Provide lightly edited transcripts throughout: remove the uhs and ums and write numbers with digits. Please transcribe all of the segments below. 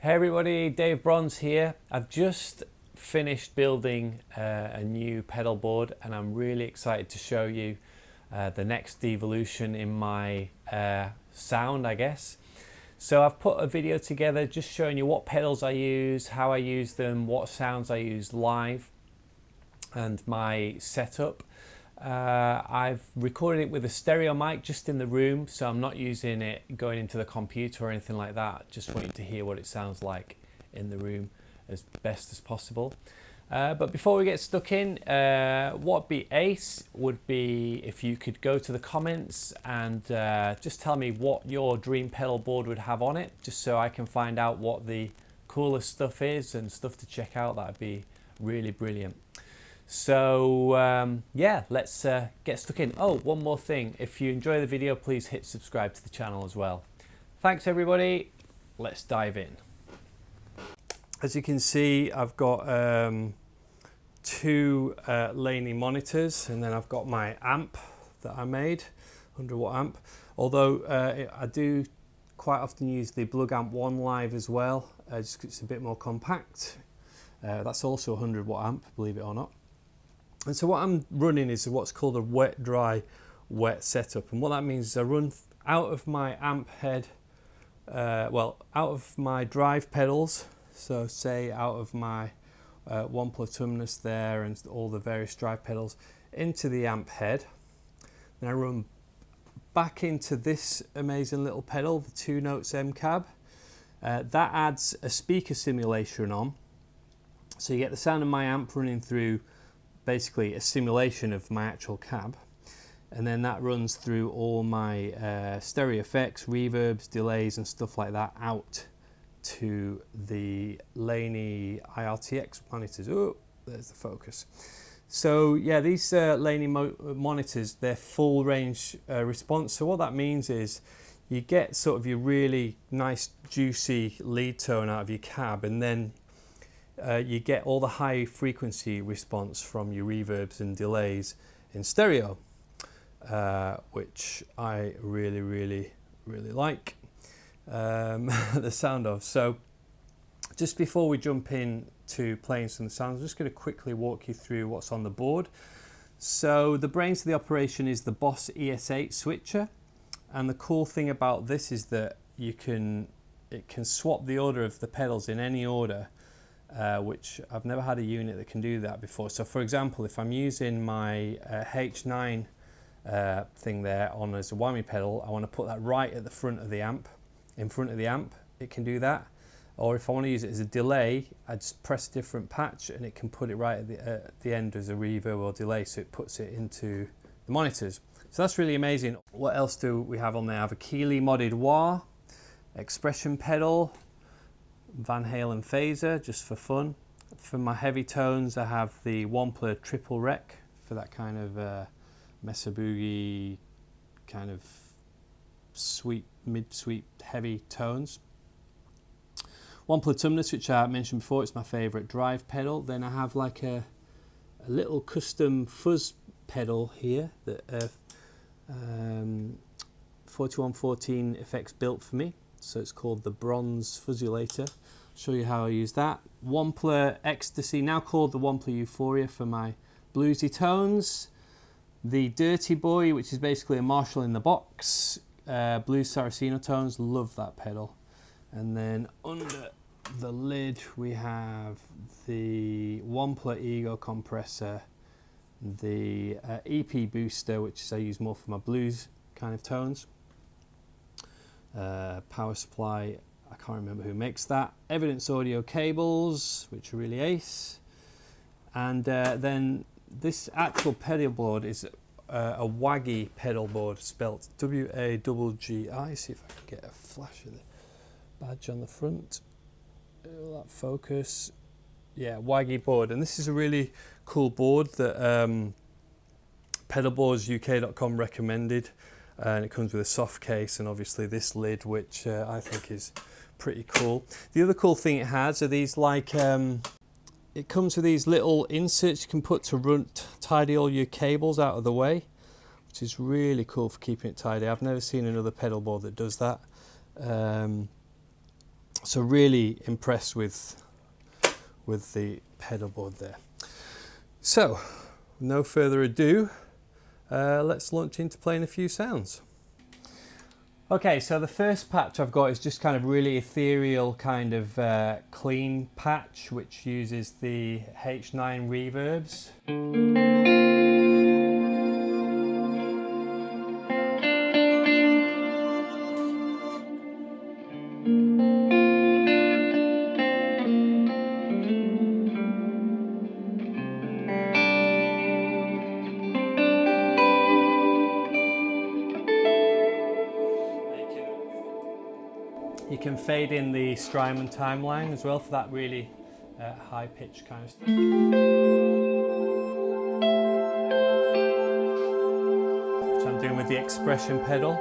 Hey everybody, Dave Brons here. I've just finished building a new pedal board and I'm really excited to show you the next evolution in my sound, I guess. So I've put a video together just showing you what pedals I use, how I use them, what sounds I use live and my setup. I've recorded it with a stereo mic just in the room, so I'm not using it going into the computer or anything like that. Just want you to hear what it sounds like in the room as best as possible. But before we get stuck in, what'd be ace would be if you could go to the comments and just tell me what your dream pedal board would have on it, just so I can find out what the coolest stuff is and stuff to check out. That'd be really brilliant. So yeah, let's get stuck in. Oh, one more thing. If you enjoy the video, please hit subscribe to the channel as well. Thanks everybody. Let's dive in. As you can see, I've got two Laney monitors, and then I've got my amp that I made, 100 watt amp. Although I do quite often use the Plug Amp 1 Live as well, just 'cause it's a bit more compact. That's also a 100 watt amp, believe it or not. And so what I'm running is what's called a wet, dry, wet setup. And what that means is I run out of my amp head, out of my drive pedals. So say out of my Wampler Tumnus there and all the various drive pedals into the amp head. Then I run back into this amazing little pedal, the 2 Notes M cab. That adds a speaker simulation on. So you get the sound of my amp running through basically a simulation of my actual cab, and then that runs through all my stereo effects, reverbs, delays and stuff like that out to the Laney IRT-x monitors. Oh, there's the focus. So yeah, these Laney monitors, they're full range response. So what that means is you get sort of your really nice juicy lead tone out of your cab, and then you get all the high frequency response from your reverbs and delays in stereo, which I really like the sound of. So just before we jump in to playing some sounds, I'm just going to quickly walk you through what's on the board. So the brains of the operation is the Boss ES8 switcher, and the cool thing about this is that it can swap the order of the pedals in any order. Which I've never had a unit that can do that before. So for example, if I'm using my H9 thing there on as a whammy pedal, I want to put that right at the front of the amp, in front of the amp, it can do that. Or if I want to use it as a delay, I just press a different patch and it can put it right at the end as a reverb or delay, so it puts it into the monitors. So that's really amazing. What else do we have on there? I have a Keeley modded wah, expression pedal, Van Halen phaser just for fun. For my heavy tones, I have the Wampler triple rec for that kind of Mesa Boogie kind of sweet, mid-sweet, heavy tones. Wampler Tumnus, which I mentioned before, it's my favourite drive pedal. Then I have like a little custom fuzz pedal here that 4114 effects built for me. So it's called the Brons Fuzzulator. Show you how I use that. Wampler Ecstasy, now called the Wampler Euphoria for my bluesy tones. The Dirty Boy, which is basically a Marshall in the box. Blues Saraceno tones, love that pedal. And then under the lid we have the Wampler Ego compressor, the EP booster, which I use more for my blues kind of tones. Power supply, I can't remember who makes that. Evidence audio cables, which are really ace. And then this actual pedal board is a WAGGI pedal board, spelt W-A-G-G-I. See if I can get a flash of the badge on the front. Will that focus? Yeah, WAGGI board. And this is a really cool board that pedalboardsuk.com recommended. And it comes with a soft case and obviously this lid, which I think is pretty cool. The other cool thing it has are these like it comes with these little inserts you can put to tidy all your cables out of the way, which is really cool for keeping it tidy. I've never seen another pedal board that does that. So really impressed with the pedal board there. So no further ado, let's launch into playing a few sounds. Okay, so the first patch I've got is just kind of really ethereal kind of clean patch, which uses the H9 reverbs. You can fade in the Strymon timeline as well for that really high pitch kind of stuff. Which I'm doing with the expression pedal.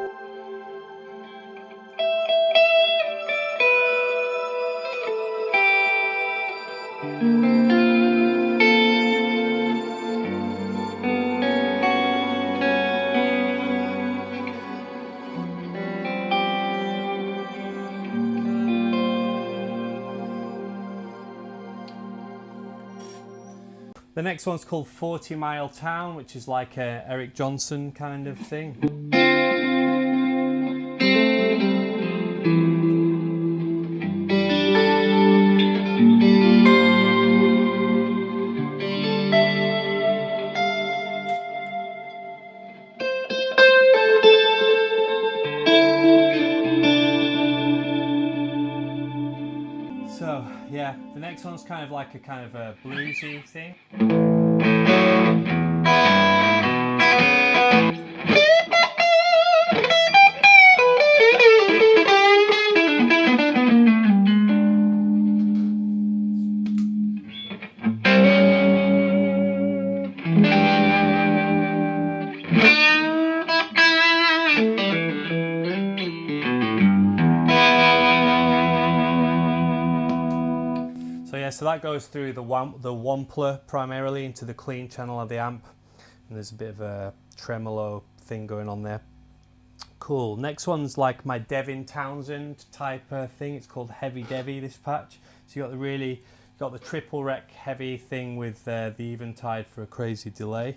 The next one's called 40 Mile Town, which is like a Eric Johnson kind of thing. So yeah, the next one's kind of like a bluesy thing. So that goes through the Wampler primarily into the clean channel of the amp, and there's a bit of a tremolo thing going on there. Cool. Next one's like my Devin Townsend type thing. It's called Heavy Devi, this patch. So you got the triple rec heavy thing with the Eventide for a crazy delay.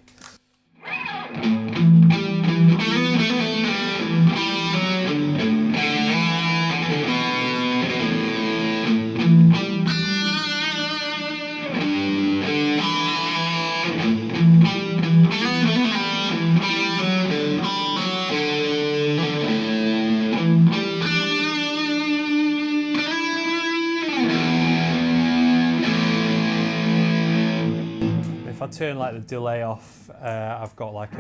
If I turn like the delay off, I've got like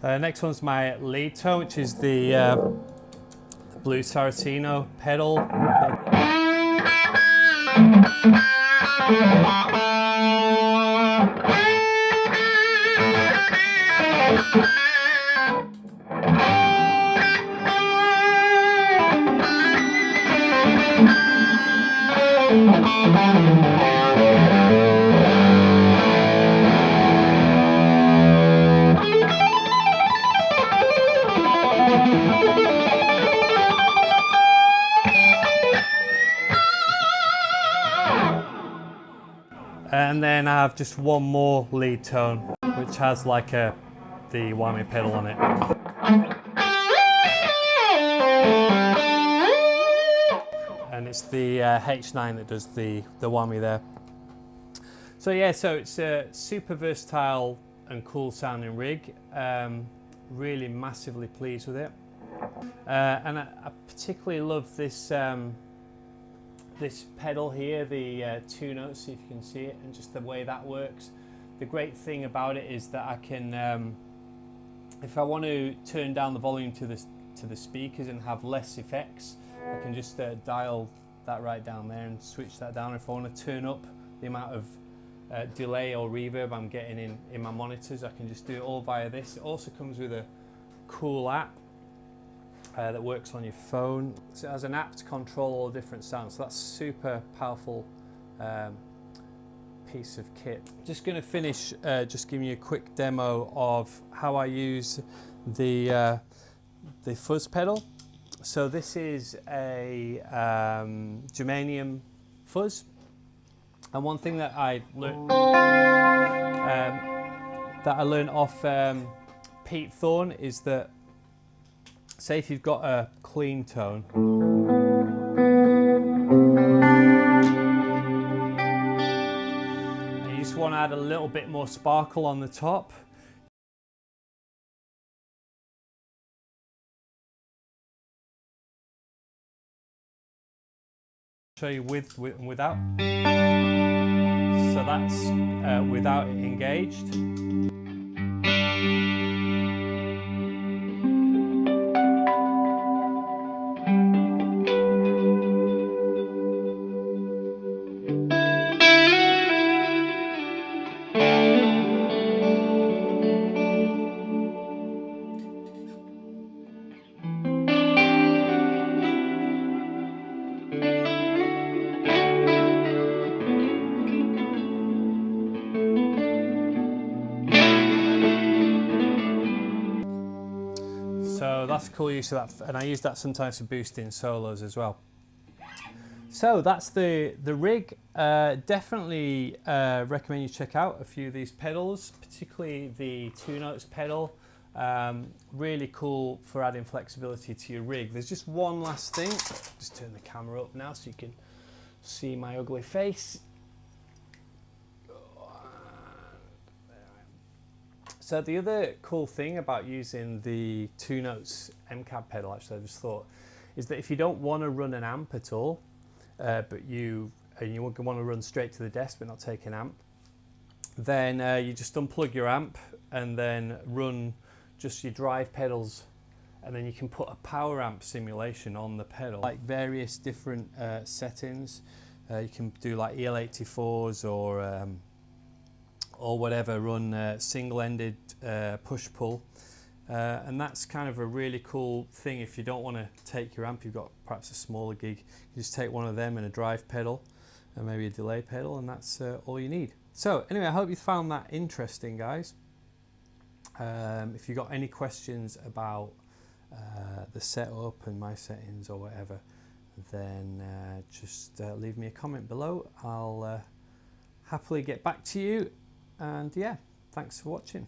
next one's my lead tone, which is the blue Saraceno pedal. And then I have just one more lead tone, which has like the whammy pedal on it. And it's the H9 that does the whammy there. So yeah, so it's a super versatile and cool sounding rig. Really massively pleased with it. And I particularly love this this pedal here, the 2 notes, see if you can see it, and just the way that works. The great thing about it is that I can, if I want to turn down the volume to the speakers and have less effects, I can just dial that right down there and switch that down. If I want to turn up the amount of delay or reverb I'm getting in my monitors, I can just do it all via this. It also comes with a cool app that works on your phone. So it has an app to control all the different sounds. So that's super powerful piece of kit. Just going to finish just giving you a quick demo of how I use the fuzz pedal. So this is a Germanium Fuzz, and one thing that I learned off Pete Thorne is that, say if you've got a clean tone, and you just want to add a little bit more sparkle on the top, show you with and without. So that's without it engaged. So that's a cool use of that, and I use that sometimes for boosting solos as well. So that's the rig. Definitely recommend you check out a few of these pedals, particularly the 2 notes pedal. Really cool for adding flexibility to your rig. There's just one last thing. Just turn the camera up now so you can see my ugly face. So the other cool thing about using the 2 notes MCAB pedal, actually I just thought, is that if you don't want to run an amp at all, but you want to run straight to the desk but not take an amp, then you just unplug your amp and then run just your drive pedals, and then you can put a power amp simulation on the pedal, like various different settings. You can do like EL84s or whatever, run single-ended push-pull, and that's kind of a really cool thing. If you don't want to take your amp, you've got perhaps a smaller gig, you just take one of them and a drive pedal and maybe a delay pedal, and that's all you need. So anyway, I hope you found that interesting, guys. If you've got any questions about the setup and my settings or whatever, then just leave me a comment below. I'll happily get back to you. And yeah, thanks for watching.